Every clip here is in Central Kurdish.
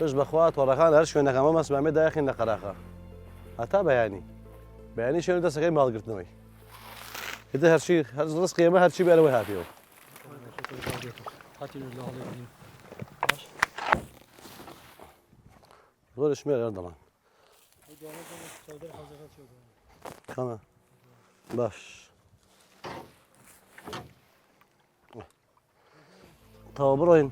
توش بخوات وراخان هر شوێنەکە ئەمە مەسمامێ داخین لە قەراخە هەتا بەیانی شوێن دەستەکەی ماڵگرتنەوەی هێدە هەرچی هەر ڕزقی ئێمە هەرچی بێرەوەی هاتیەوە زۆر شمێر دەڵان کەمە باش تەوا بڕۆین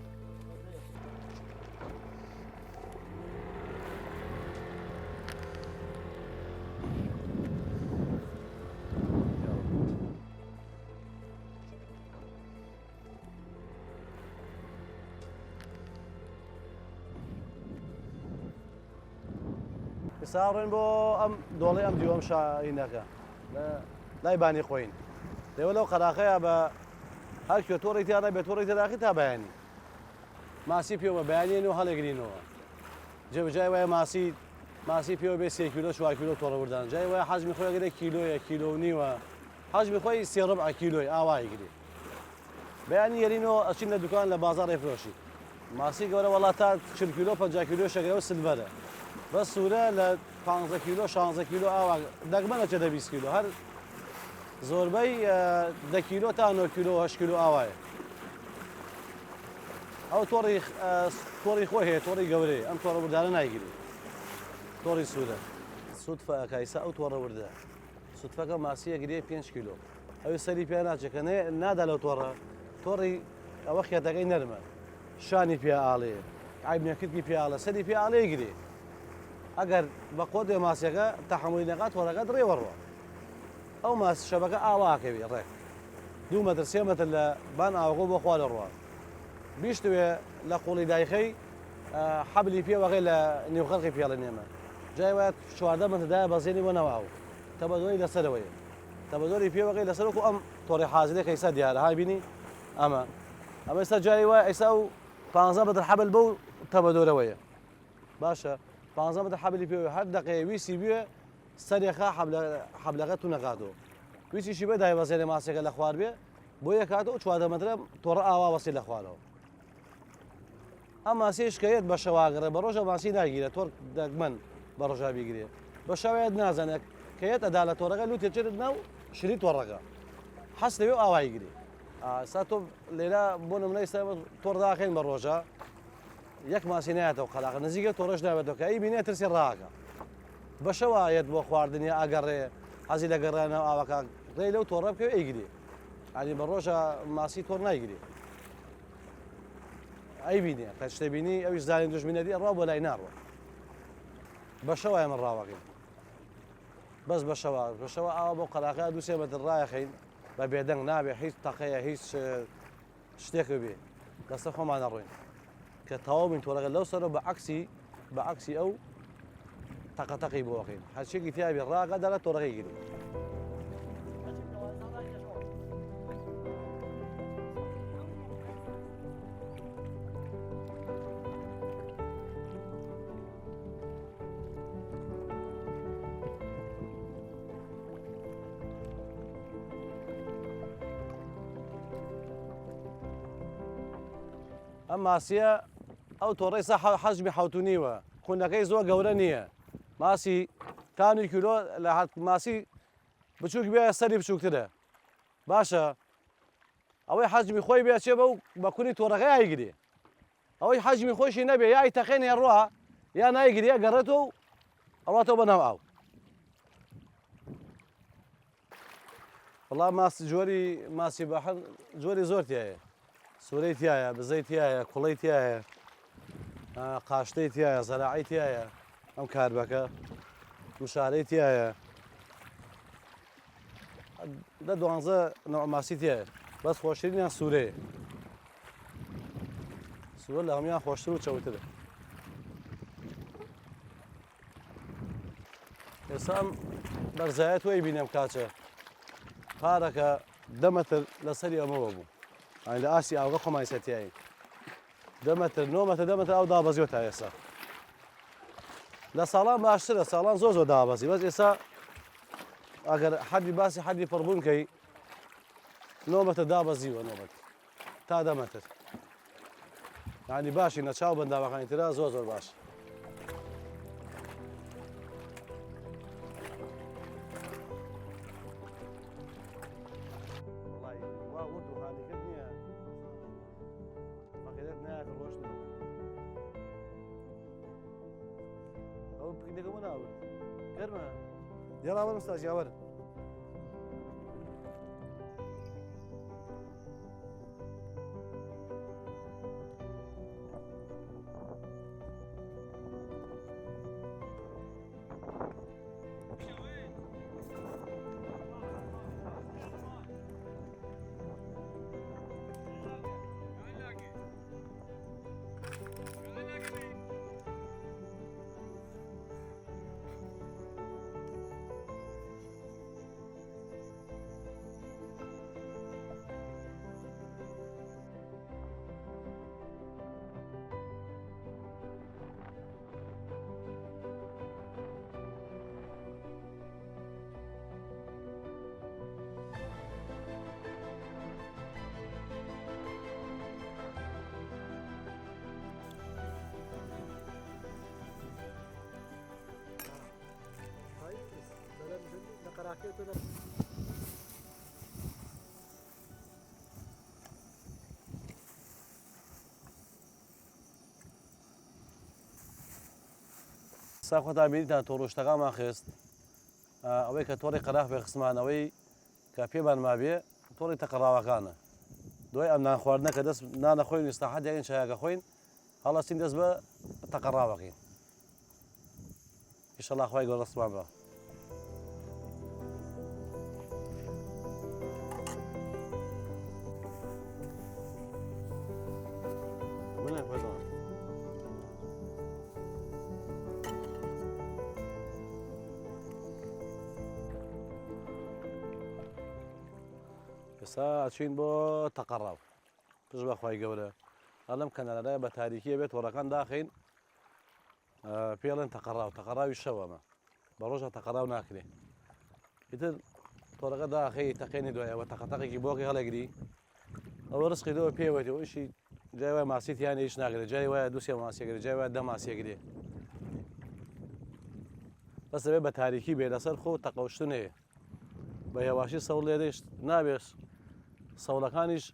ساڕێن بۆ ئەم دۆڵی ئەم دیوەم شاینەکە لای بانی خۆین لێوە لەو قەراخەیە بە هەر کوێ تۆڕی تیادا بێت تۆڕی تێداخی تا بەیانی ماسی پێوە بەیانێن و هەڵێگرینەوە جێبجای وایە ماسی پێوە بێ 3 کیلۆ 4 کیلۆ تۆڕەوردان جای وایە حەجمی خۆی ئەگەرێ کیلۆیە کیلۆ و نیوە حەجمی خۆی 3 کیلۆی ئاوای گری بەیانی یەرینەوە ئەچین لە دوکان لە بازاڕ ڕێفرۆشی ماسی گەورە وڵات تا 40 کیلۆ 50 کیلۆ شەگەرە و سلڤەرە بەس سوورە لە 15 کیلۆ 16 کیلۆ ئاوا دەگمەنە چێدە 20 کیلۆ هەر زۆربەی 10 کیلۆ تا 9 کیلۆ 8 کیلۆ ئاوایە ئەو تۆڕی خۆی هەیە تۆڕی گەورەی ئەم تۆڕە وردانە نایگیری تۆڕی سوورە سوودفە ئەکایسا ئەو تۆڕە وردە سوودفەکە ماسیە گرێ 5 کیلۆ ئەوی سەری پێ ناچێت کە نادا لەو تۆڕی ئەوە خێتەکەی نەرمە شانی پێ ئاڵێ عیبنەکردی پێڵە سەری پێ ئاڵەیە گرێ ئەگەر بە قۆدێ ماسیەکە تەحملی نەقات تۆڕەکە دڕێوەڕوە ئەو ماس شەبەکە ئاواکەوی ڕێک 2 مەتر 3 مەتر لە بان ئاوەکە بۆ خوا لە ڕوە بیشتوێ لە قوڵی دایخەی حەبلی پێوەغی لە نێوخەڵقی پێڵە نێمە جای وایە 14 مەتردایە بەزێنی بۆ نەواو تەبەدۆی لەسەرەوەیە تەبەدۆری پێوەغی لەسەرکو ئەم تۆڕی حازرێک ئەیسا دیارە های بینی ئەمە ئێستا جاری وایە ئەیسا و 15 مەتر حەبل بەو تەبەدۆرەوەیە باشە 15 مەتر حەبلی پێوە هەر دەقەیە ویسی بوێ سەرێخا حەبلەکە تو نەقاتەوە ویسیشی بێ دایبەزێنێ ماسیەکە لە خوار بێ بۆ یەکاتەوە 14 مەترە تۆڕە ئاوا وەسی لە خوارەوە ئەم ماسیش کە هێت بە شەواگەڕێ بە ڕۆژە ماسی ناگیرێت تۆڕ دەگمەن بە ڕۆژا بیگرێ بە شەوێت نازانێت کە هێت ئەدا لە تۆڕەکە لوتێ چێت ناو شری تۆڕەکە حەست لەوێ ئاوای گیری ئستا تۆ لێرە بۆ نمونە ئێستا تۆڕ داخێن بە ڕۆژە یەک ماسی نایەتەوە قەلاقە نزیکە تۆڕەش ناوێتەوە کە ئەی بینێ ترسی ڕاکە بە شەوایەت بۆ خواردنی ئاگەڕێ حەزی لە گەڕانەوە ئاوەکە ڕێ لەو تۆڕە بکەوە ئەیگری ئەنی بە ڕۆژە ماسی تۆڕ نایگری ئەی بینێ کە شتێ بینی ئەویش زانین دوژمنەتی ڕاو بۆ لای ناڕوە بە شەوایە من ڕاوەکەین بەس بە شەوە ئاوا بۆ قەلاقە 2-3 مەتر ڕایەخەین بە بێدەنگ نابێ هیچ تەقەیە هیچ شتێک بێ دەستە خۆمان نەڕۆین کە تەواو بین تۆڕەکە لەو سەرەوە بە عەکسی ئەو تەقەتەقی بۆکەین هەرچێکی تیابێ ڕاگە دەڵێت تۆڕەکەی گیری ئەم ماسیە ئەو تۆڕەی سا حەجمی حەوتونیوە خونەکەی زۆر گەورە نییە ماسی کانی کیلۆ لە ماسی بچووک بێ سەری بچووکترە باشە ئەوەی حەجمی خۆی بێچێ بە کونی تۆڕەکەی ئایگرێ ئەوەی حەجمی خۆشی نەبێ یا ئیتەقێنێ ڕوە یا نایگرێ گەڕێتەوە و ئەڵاتەوە بەناو ئاو والله ماسی جۆری ماسی بەحر جۆری زۆر تایە سوورەی تایە بزەی تایە کوڵەی تایە قاشتەی تایە زەراعی تایە ئەم کاربەکە وشارەی تایە دە دوانزە نوع ماسی تایە بەس خۆشترینیان سوورەیە سوورە لە هەمویان خۆشتر و چەوترە ئێستا ئەم بەرزایەت وەی بینێم کاچە پارەکە 10 مەتر لەسەری ئەمەوە بوو لە ئاسی ئاوگە خۆمان سەتیایی 10 مەتر 9 مەتر 10 مەتر ئەو دابەزیوە تا ئێستا لە ساڵان باشترە ساڵان زۆر دابەزی بەس ئێستا ئەگەر حەدی باسی حەدی پڕبوونکەی 9 مەتر دابەزیوە 9 مەتر تا 10 مەتر یعنی باشی نەچاو بەنداوەکانی ترە زۆر باش يلا اول استاذ جاور ساخۆتا بینیتان تۆڕۆشتەکانمان خست ئەوەی کە تۆڕی قەراق بێ خسمانەوەی کە پێمان مابێ تۆڕی تەقەڕاوەکانە دوای ئەم نان خواردنە کە دەست نانەخۆین ئیستراحەت یاین چایەکە خۆین هەڵەستین دەست بە تەقەڕاوەکەین ئینشەڵڵا خوای گەورە ڕستمان بە ئێستا ئەچین بۆ تەقەڕاو پشت بەخوای گەورە ئەڵەم کەنارەیە بە تاریکیە بێت تۆڕەکان داخین پێڵێن تەقەڕاوی شەوەمە بە ڕۆژە تەقەڕاو ناکرێ ئیتر تۆڕەکە داخی تەقێنی دوایەوە تەقەتەقێکی بۆکی هەڵەگری ئەوە ڕسقی دەوە پێوەێتەوە ئیشی جای وای ماسیت یان هیچ ناگرێت جای وایە دووسێ ماسیەگرێت جای وایە 10 ماسیەگرێ بەس دەبێت بە تاریکی بێ لەسەر خۆ تەقەوشتن هەیە بە هێواشی سەوڵ لێرەش نابێت سەوڵەکانیش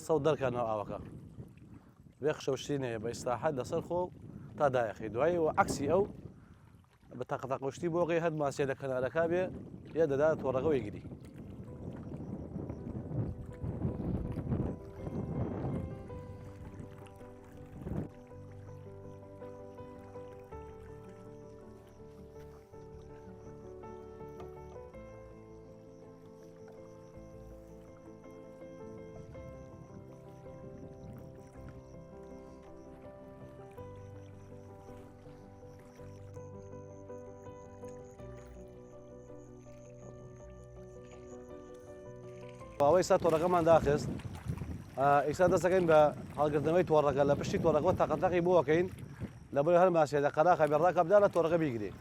سەوت دەرکەنەوە ئاوەکە بێ خشەوشتین هەیە بە ئیستراحەت لەسەر خۆ تا دایەخی دوایەوە عەکسی ئەو بە تەقەتەقشتی بۆقی هەد ماسیە لە کەنارەکە بێ یە دەدا تۆڕەکە وەیگری ئەوەی ئێستا تۆڕەکەمان داخست ئێستا دەستەکەین بە هەڵگرتنەوەی تۆڕەکە لە پشتی تۆڕەکەەوە تەقەتەقی بۆکەین لە بۆی هەر ماسیە لە قەراقە بێڕاکە بدا لە تۆڕەکە بیگرێ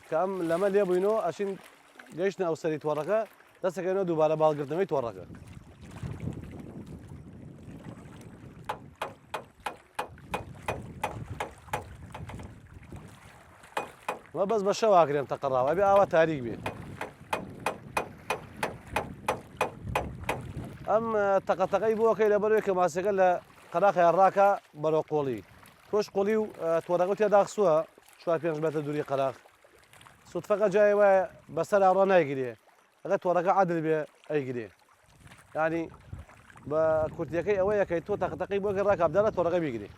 کە ئەم لەمە لێ بووینەوە ئەچین گەیشتن ئەو سەری تۆڕەکە دەستەکەینەوە دووبارە باڵگرتنەوەی تۆڕەکە وە بەس بە شەو ئاکرێن تەقەڕاوە بێ ئاوا تاریک بێ ئەم تەقەتەقەی بۆکەی لە بەروێ کە ماسیەکە لە قەراقیان ڕاکە بەرەو قۆڵی تۆش قۆڵی و تۆڕەکە تێدا خسووە 4-5 مەتر دووری قەراق سوتفەکە جای وایە بەسەر ڕۆ نایگیرێ ئەگەر تۆڕەکە عادل بێ ئەیگرێ ینی بە کورتیەکەی ئەوەیەکەی تۆ تەقەتەقی بۆ گەڕا کابدارە تۆڕەکە بیگرێ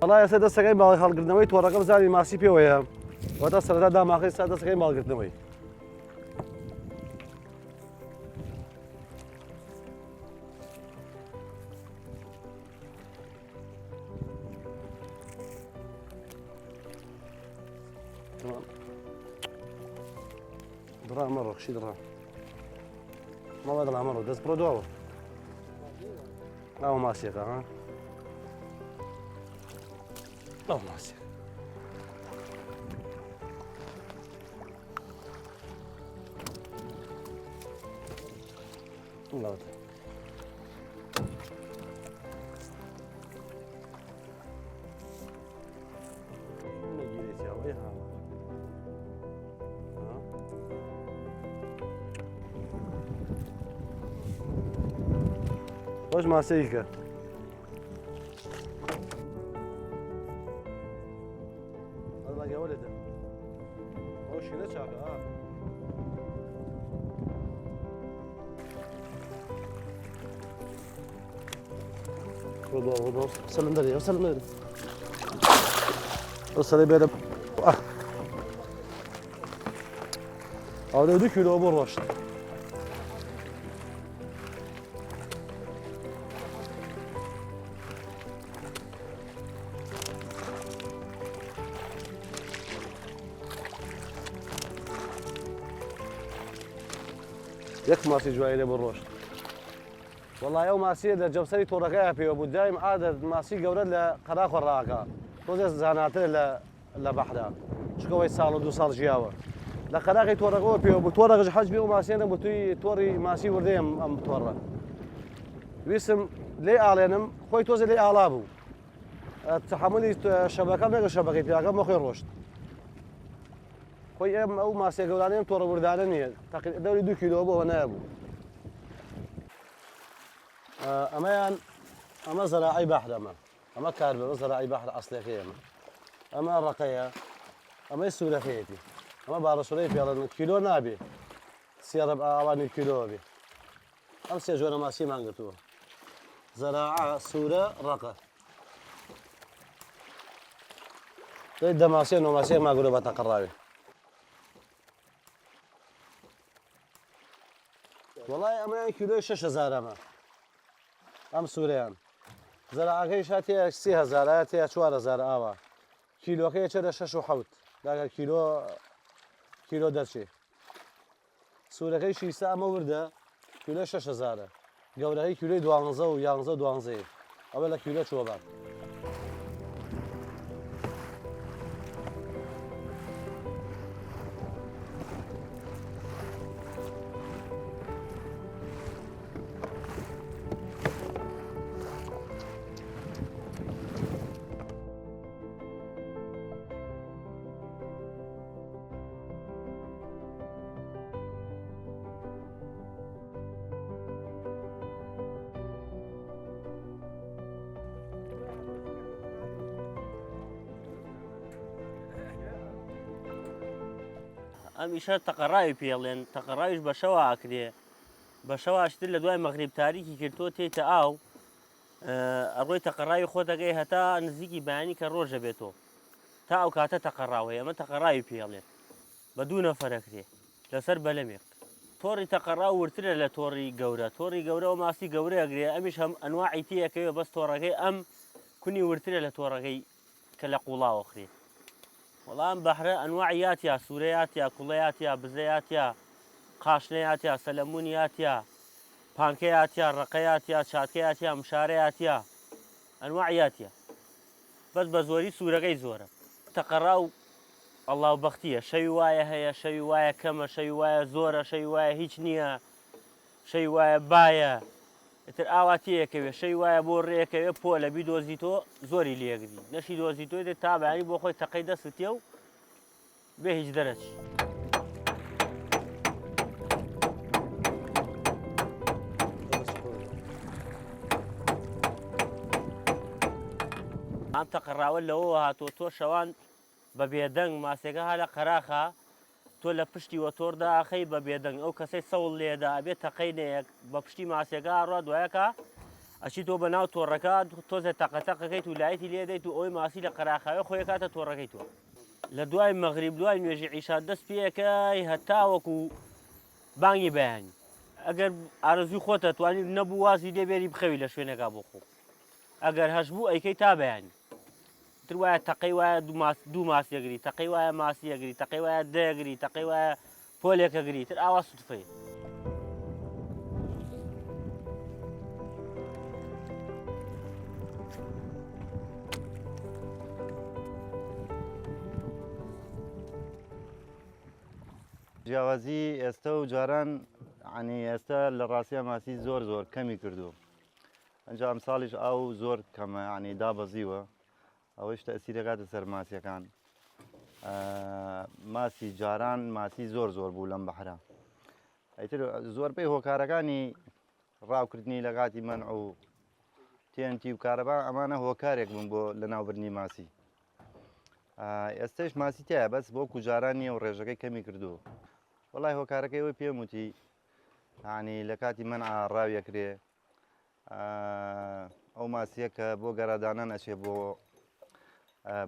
والله ئێستا دەستەکەی باڵی هەڵگرتنەوەی تۆڕەکە بزانانی ماسی پێوەیە واتە سەرەتا داماخی ستا دەستەکەی باڵگرتنەوەی دڕا ئەمەڕۆ خشی دڕا مەڵا دڵ ئەمەڕۆ دەست بڕۆ دواوە ئەوە ماسیەکە ها ئەو ماسیە لەوەتە نەگیرێتیاوەی هاوە خۆش ماسەیکە ولده هو شيله شاكا خذوا سلندري وسلندري وصلي بيد هذا 2 كيلو ابو رشد يك ماسي جوايلة بالروش والله يوم ماسي ده جبسري توركها في أبو دايم عادة ماسي جورد لقراق الراقة توزع زاناتي لا بحدا شكوى سال 2 سال جياوة لقراقي توركوا في أبو تورك حج بيو ماسي أنا بتوي توري ماسي وردي أم تورك ويسم لي أعلنم خوي توزع لي أعلابو تحملي شبكة ما شبكة تلاقى ما خوي روشت خوي ام او ماسي جولانيم تورا وردانني تقريبا دوري 2 كيلو ابو وانا ابو اما زراعي بحر اما كاربه زراعي بحر اصلي كيما اما الرقيه اما السلفيتي اما بارسولي في كيلو نابي سياره اواني كيلو ابي ام سيجونا ماسي مانغتو زراعه سوره رقه ده ماسي نو ماسي ما اقول بتقراوي والله أما كيلو 6000 أم سوريان زراعة شاتي 3000 هاتي 4000 آوا كيلو كي يشتري 6 وحوت لا كيلو درشي سوريا كي شي ساعة مورده كيلو 6000 جوله هي كيلو 12 و 11 أولا كيلو شوبان ئەم ئیشە تەقەڕاوی پێڵێن تەقەڕاویش بە شەوە ئاکرێ بە شەوە ئاشتر لە دوای مەغریب تاریکی کردووە تێتە ئاو ئەڕۆی تەقەڕاوی خۆ دەگەی هەتا نزیکی بەیانی کە ڕۆژە بێتەوە تا ئەو کاتە تەقەڕاوەیە ئەمە تەقەڕاوی پێڵێن بە دوو نەفەرەکرێ لەسەر بەلەمێک تۆڕی تەقەڕاو ورترە لە تۆڕی گەورە و ماسی گەورەی ئەگرێ ئەمیش هەم ئەنواعی تێیەکەوێ بەس تۆڕەکەی ئەم کونی ورترە لە تۆڕەکەی کە لە قوڵاوە خرێ وەڵام بەحرە ئەنواعیاتیا سوورەیاتیا کوڵەیاتیا بزەیاتیا قاشنەیاتیا سەلەمونیاتیا پانکەیاتیا ڕقەیاتیا چاتکەیاتیا مشارەیاتیا ئەنواعیاتیا بەس بە زۆری سوورەکەی زۆرە تەقەڕاو ئەڵاو بەختیە شەوی وایە هەیە شەوی وایە کەمە شەوی وایە زۆرە شەوی وایە هیچ نییە شەوی وایە باە تر ئاواتەیەکەوێ شەی وایە بۆ ڕێەکەوێ پۆ لە بی دۆزیتۆ زۆری لێگری نەشی دۆزیتۆی دێت تا بەیانی بۆ خۆی تەقەی دەستێ و بێ هیچ دەرەچی. ئەم تەقەڕاوە لەوە هاتۆ تۆ شەوان بە بێدەنگ ماسێکە ها لە قەراخە تۆ لە پشتی وەتۆردا ئاخەی بە بێدەنگ ئەو کەسەی سەوڵ لێدا ئەبێت تەقەینەیەک بە پشتی ماسێکە ڕوا دوایەکە ئەچی تۆ بەناو تۆڕەکە تۆزێت تەقەتەقەکەیت و لایەتی لێدەیت و ئەوی ماسی لە قەراخاوە خۆی کاتە تۆڕەکەی تۆ لە دوای مەغریب دوای نوێژی عیشا دەست پێەکەی هەتاوەکو بانگی بەیانی ئەگەر ئارەزوی خۆتە توانیت نەبوو وازی لێبێری بخەوی لە شوێنەکە بۆ خۆ ئەگەر هەش بوو ئەیکەی تا بەیانی تر وایە تەقەی وایە دوو ماسیەگری تەقەی وایە ماسیەگری تەقەی وایە دەیەگری تەقەی وایە پۆلێکەگری تر ئاوا سوتفەیە. جیاوازی ئێستا و جاران عنی ئێستا لە ڕاستیە ماسی زۆر زۆر کەمی کردو ئەنج ئەم ساڵیش ئاو زۆر کەمە عنی دابەزیوە ئەوەش تەسیرەکاتە سەر ماسیەکان ماسی جاران ماسی زۆر زۆر بوو لەم بەحرا ئەیتر زۆربەی هۆکارەکانی ڕاوکردنی لە کاتی مەنع و TNT و کارەبا ئەمانە هۆکارێک بوون بۆ لەناوبردنی ماسی ئێستش ماسی تایە بەس بۆ کوجارانی و ڕێژەکەی کەمی کردو وڵای هۆکارەکەی ئەوەی پێم وتی عنی لە کاتی مەنع ڕاویەکرێ ئەو ماسیە کە بۆ گەڕادانان ئەچێ بۆ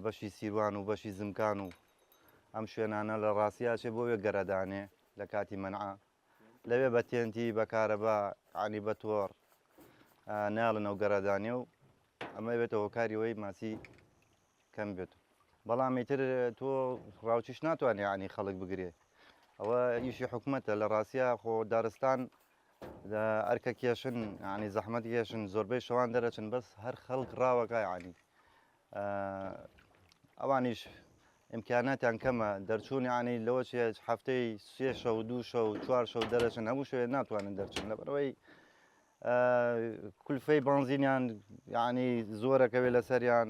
بەشی سیروان و بەشی زمکان و ئەم شوێنانە لە ڕاستیاچێ بۆ وێ گەڕەدانێ لە کاتی مەنع لەوێ بە TNT بە کارەبا عنی بە تۆڕ ناڵن ئەو گەڕەدانێ و ئەمە بێتە هۆکاری ئەوەی ماسی کەم بێت بەڵام ئیتر تۆ ڕاوچیش ناتوانێت عنی خەڵک بگرێ ئەوە ئیشی حکوومەتە لە ڕاستیە خۆ دارستان ئەرکە کێشن عنی زەحمەت کێشن زۆربەی شەوان دەرەچن بەس هەر خەڵک ڕاوەکە عنی ئەوانیش ئیمکاناتیان کەمە دەرچوون عنی لەوە چێ هەفتەی سێ شەو دوو شەو چوار شەو دەرەچن هەموو شوێ ناتوانن دەرچن لەبەرەوەی کولفەی بنزینیان عنی زۆرەکەوێ لەسەریان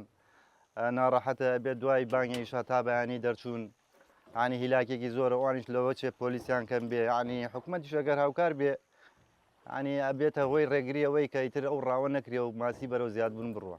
ناڕەحەتە بێت دوای بانگی ئیشا تا بەیانی دەرچوون عنی هیلاکێکی زۆر ئەوانیش لەوە چێ پۆلیسیان کەم بێ عنی حکوومەتیش ئەگەر هاوکار بێ عنی ئەبێتە هۆی ڕێگری ئەوەی کە ئیتر ئەو ڕاوە نەکرێ و ماسی بەرەو زیادبوون بڕوە.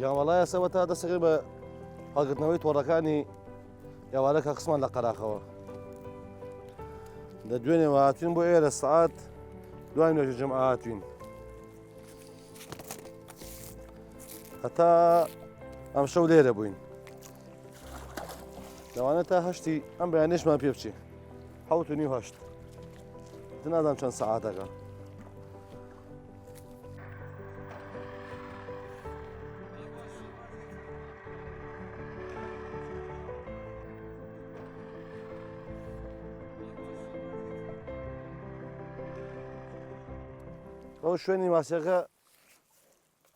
جیاوەڵایە سەوە تا دەستەکەی بە هەڵگرتنەوەی تۆڕەکانی یاوارەکە قسمان لە قەراخەوە لە دوێنێ هاتوین بۆ ئێرە سعات دوای نوێژی جەمع هاتوین هەتا ئەم شەو لێرە بووین لەوانە تا هەشتی ئەم بەیانێشمان پێ بچێ 7:30 نازانم چەند سەعاتەکە ئەو شوێنی ماسیەکە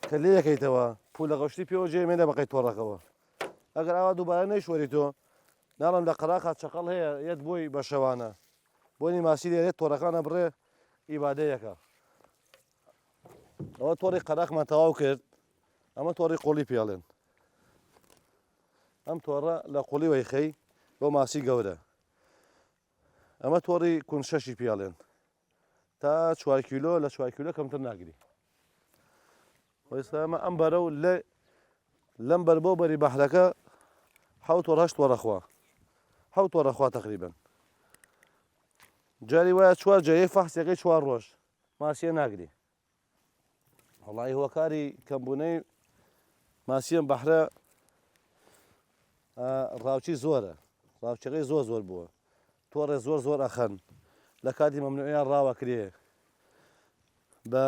کە لێ یەکەیتەوە پولە غەشتی پێوە جێمێنە بەقەی تۆڕەکەەوە ئەگەر ئاوا دووبارە نەیشوەری تۆ ناڵم لە قەراقا چەقەڵ هەیە یەت بۆی بە شەوانە بۆنی ماسی لێرێت تۆڕەکانە بڕێ ئیبادەیەکە ئەوە تۆڕی قەراقمان تەواو کرد ئەمە تۆڕی قۆڵی پێڵێن ئەم تۆڕە لە قوڵی وەیخەی بۆ ماسی گەورە ئەمە تۆڕی کونشەشی پێڵێن تا 4 کیلۆ لە 4 کیلۆ کەمتر ناگری ئێستا ئەمە ئەم بەرە و لەم بەر بۆ بەری بەحرەکە 7 تۆڕەخوا 7 تۆڕەخوا تقریبن جاری وایە 4 جەیە فەحسیەکەی 4 ڕۆژ ماسیە ناگری وەڵی هۆکاری کەمبوونەی ماسیەم بەحرە ڕاوچی زۆرە ڕاوچەکەی زۆر بووە تۆڕێ زۆر ئەخەن لە کاتی مەمنوعیان ڕاوە کرێ بە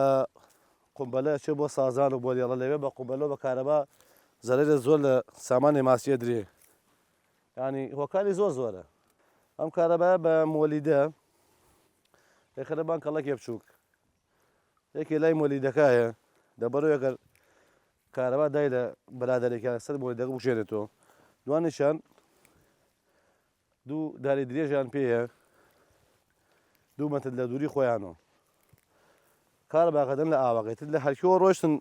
قومبەلە چێ بۆ سازان و بۆ لێڵە لەوێ بە قومبەلە بە کارەبا زەرێرە زۆر لە سامانی ماسیە درێ ینی هۆکاری زۆرە ئەم کارەبایە بە مۆلیدە خەرەبان کەڵەکێ بچووک یەکێ لای مۆلیدەکایە دەبەرەوە ئەگەر کارەبا دای لە بەرادەرێکیان سەر مۆلیدەکە بشێنێتەوە دوانیشان دوو داری درێژیان پێیە 2 مەتر لە دووری خۆیانەوە کار باقەدەن لە ئاواقێتت لە هەرکیەوە ڕۆشتن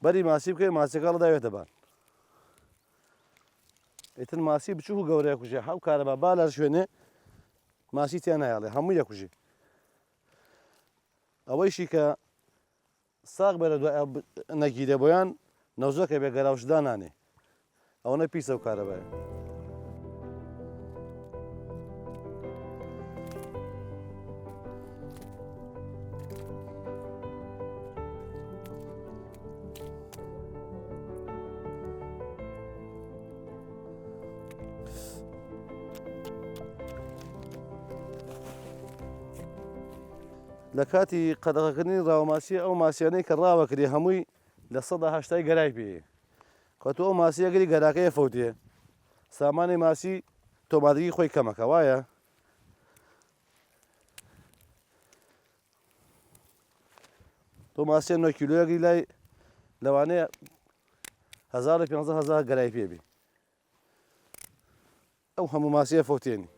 بەری ماسی بکەی ماسیەکە ڕداوێتە بان ئیتر ماسی بچوو و گەورەیە کوژێ هەو کارەبا با لە شوێنێ ماسی تیان نایاڵێ هەموو یەکوژی ئەوەیشی کە ساغ بەرە دوای نەگیرە بۆیان نەوزەکە بێ گەراوشدا نانێ ئەوە نە پیسە و کارەبایە لە کاتی قەدەغەکردنی ڕاوماسیە ئەو ماسیانەی کە ڕاوە کردێ هەمووی لە ١٨ گەرای پێ کەتۆ ئەو ماسیەگەری گەراکەیە فەوتێ سامانی ماسی تۆماتیکی خۆی کەمەکە وایە تۆ ماسیە ٩ کیلۆیەکی لای لەوانەیە 1500 گەرای پێبێ ئەو هەموو ماسیە فەوتێنی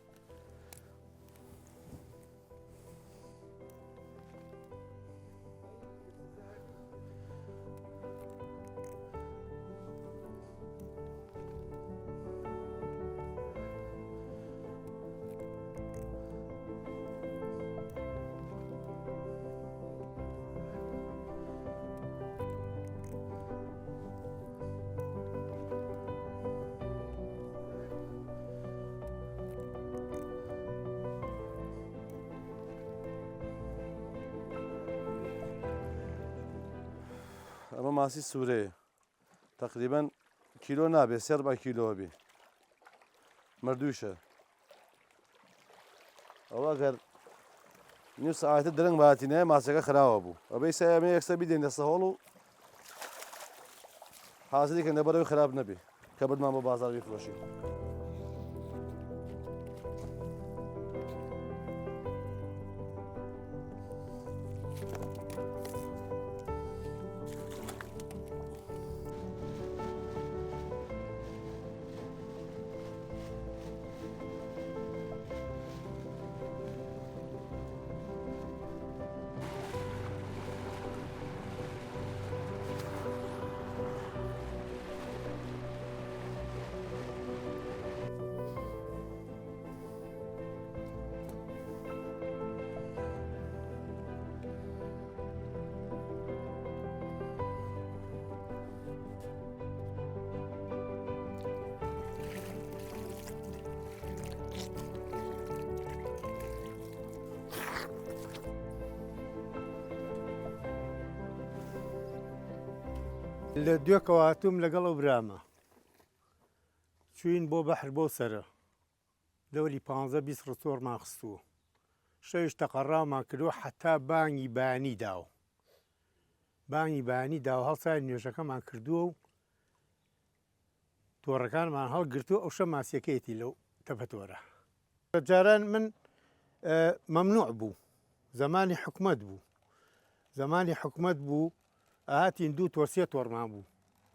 ئەمە ماسی سوورەیە تقریبان کیلۆ نابێت 3 کیلۆوە بێ مردووشە ئەوە ئەگەر نیو ساعتە درەنگ باتینەیە ماسەکە خراوە بوو ئەبەی سایمە یەکسە بیدەین لە سەهۆڵ و حازری کەن لەبەرەوەی خراپ نەبێ کە بردمان بۆ بازار بیفرۆشین لە دوێکەوە هاتووم لەگەڵ ئەو برامە چوین بۆ بەحر بۆ سەرە لەوەلی 15-20 ڕستۆرمان خستووە شەویش تەقەڕامان کردووە حتا بانگی بانی داوە بانگی بانی داوە هەڵسای نوێژەکەمان کردووە و تۆڕەکانمان هەڵگرتووە ئەو شە ماسیەکەیەتی لەو تەپەتۆرە جاران من مەمنوع بوو زمانی حکومەت بوو زمانی حکومەت بوو ئاهاتین 2 تۆر 3 تۆڕمان بوو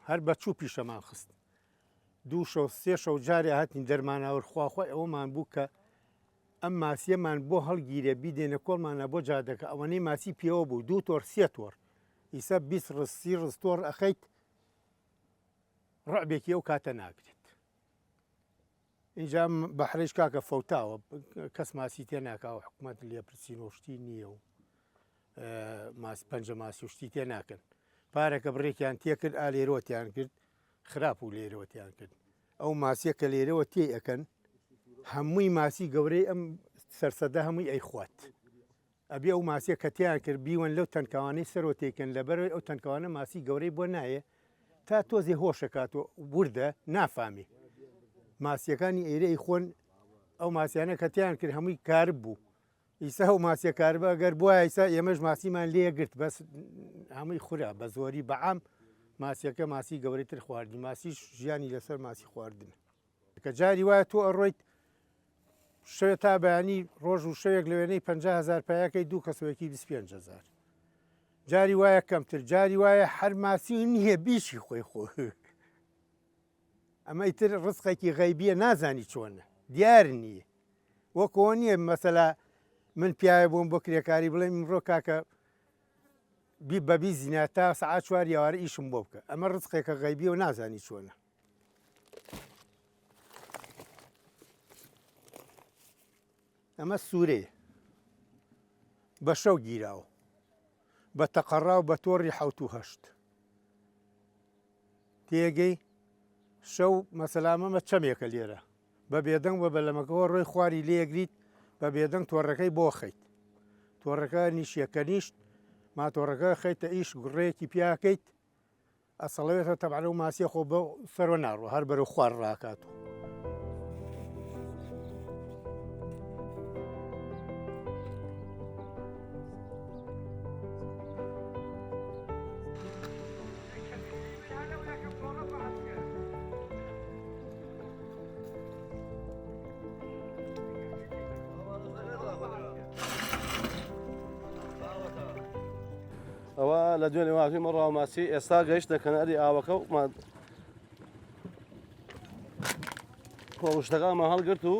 هەر بە چوو پیشەمان خست 2 شەو 3 شەو جارێ هاتین دەرماناوە خواخوای ئەوەمان بوو کە ئەم ماسیەمان بۆ هەڵگیرێ بیدێنە کۆڵمانە بۆ جادەکە ئەوەنەی ماسی پێوە بوو 2 تۆر 3 تۆر ئیسە 20 ڕست 30 ڕستۆر ئەخەیت ڕعبێکی ئەو کاتە ناگرێت اینجا بەحرەیش کاکە فەوتاوە کەس ماسی تێ ناکاوە حکومەت لێپرسین و شتی نییە و پەنجە ماسی و شتی تێ ناکەن پارێکە بڕێکیان تێکرد ئالێرۆتیان کرد خراپ و لێرۆتیان کرد ئەو ماسیە کە لێرەوە تێ ئەەکەن هەمووی ماسی گەورەی ئەم سەرسەدە هەمووی ئەیخوات ئەبێ ئەو ماسیە کە تیان کرد بیوەن لەو تەنکەوانەی سەرۆ تێکن لەبەرەوەی ئەو تەنکەوانە ماسی گەورەی بۆ نایە تا تۆزێ هۆشەکات و وردە نافامی ماسیەکانی ئێرەی خۆن ئەو ماسیانە کەتیان کرد هەمووی کار بوو ئیسا ئەو ماسیە کاربە ئەگەر بووە ئیسا ئێمەش ماسیمان لێگرت بەس هەمووی خورا بە زۆری بەعام ماسیەکە ماسی گەورەتر خواردی ماسیش ژیانی لەسەر ماسی خواردن کە جاری وایە تۆ ئەڕۆیت شەوێ تا بەیانی ڕۆژ و شەوێک لە وێنەی 50,000 پایەکەی دوو کەسەوەکی 25,000 جاری وایە کەمتر جاری وایە هەر ماسی نییە بیشی خۆی خۆ ئەمە ئیتر ڕزقێکی غەیبیە نازانی چۆنە دیار نییە وەکەوە نییە مەسەلا من پیاە بووم بۆ کرێکاری بڵێ ئیمڕۆ کاکە بەبی زینات تا سەعات 4 یاوارە ئیشم بۆ بکە ئەمە ڕزقێکە غەیبیە و نازانی چۆنە ئەمە سوورێ بە شەو گیراوە بە تەقەڕا و بە تۆڕی 7 تێگەی شەو مەسەلامەمە چەمێکە لێرە بە بێدەنگ بە بەلەمەکەەوە ڕۆی خواری لێگریت بە بێدەنگ تۆڕەکەی بۆ خەیت تۆڕەکە نیشیەکە نیشت ماتۆڕەکە خەیتە ئیش گوڕەیەکی پیاکەیت ئەسەڵەوێتە تەبعا و ماسیە خۆ بە سەرۆ ناڕوە هەر بەرەو خوار ڕاکات و ئەوە لە دوێنێ واژی مەڕاو ماسی ئێستا گەیشتە کەناری ئاوەکە و کۆڵشتەکانمان هەڵگرت و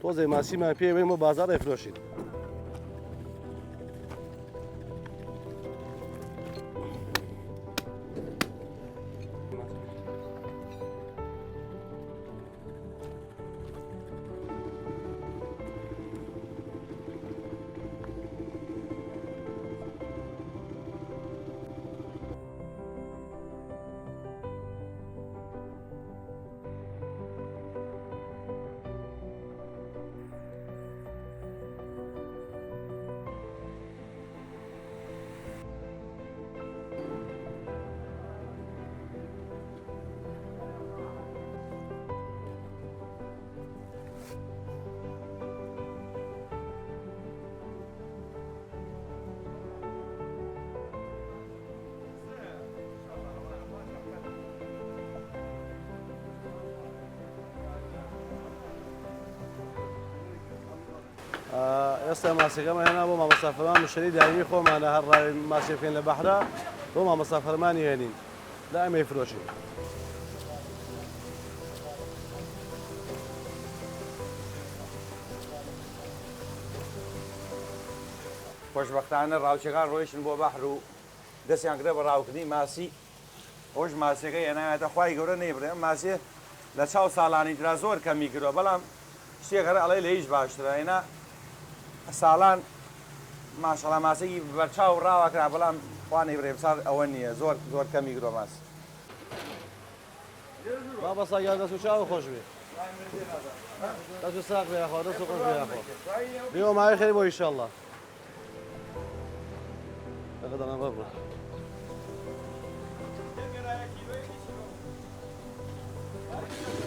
تۆزەی ماسیمان پێوێن بۆ بازار ئەیفرۆشین ئێستا ماسیەکەمان هێنا بۆ مامۆستافەرمان مشتری دایمی خۆمانە هەر ڕای ماسی بکەین لە بەحرا بۆ مامۆستافەرمانی هێنین لا ئەمەی فرۆشین خۆشبەختانە ڕاوچەکان ڕۆیشتن بۆ بەحر و دەستیان کرد بە ڕاوکردنی ماسی ئەوش ماسیەکە هێنایەتە خوای گەورە نەیبرێ ماسیە لە چاو ساڵانی ترا زۆر کەمی کردووە بەڵام شتێکەکە ئەڵێ لە هیچ باشترە هێنا ساڵان ماشەڵا ماسێکی بەرچاو ڕاوەکرا بەڵام خوانەی برێبسار ئەوە نییە زۆر زۆر کەمی کردووە ماسی با بە ساگیان دەست و چاو خۆش بێ دەست و ساق بێ خۆ دەست و قۆش بێ خۆ بیەوە ماوەی خێری بۆ ئیشەڵڵا دەقەدەنە بەبڕە Thank you.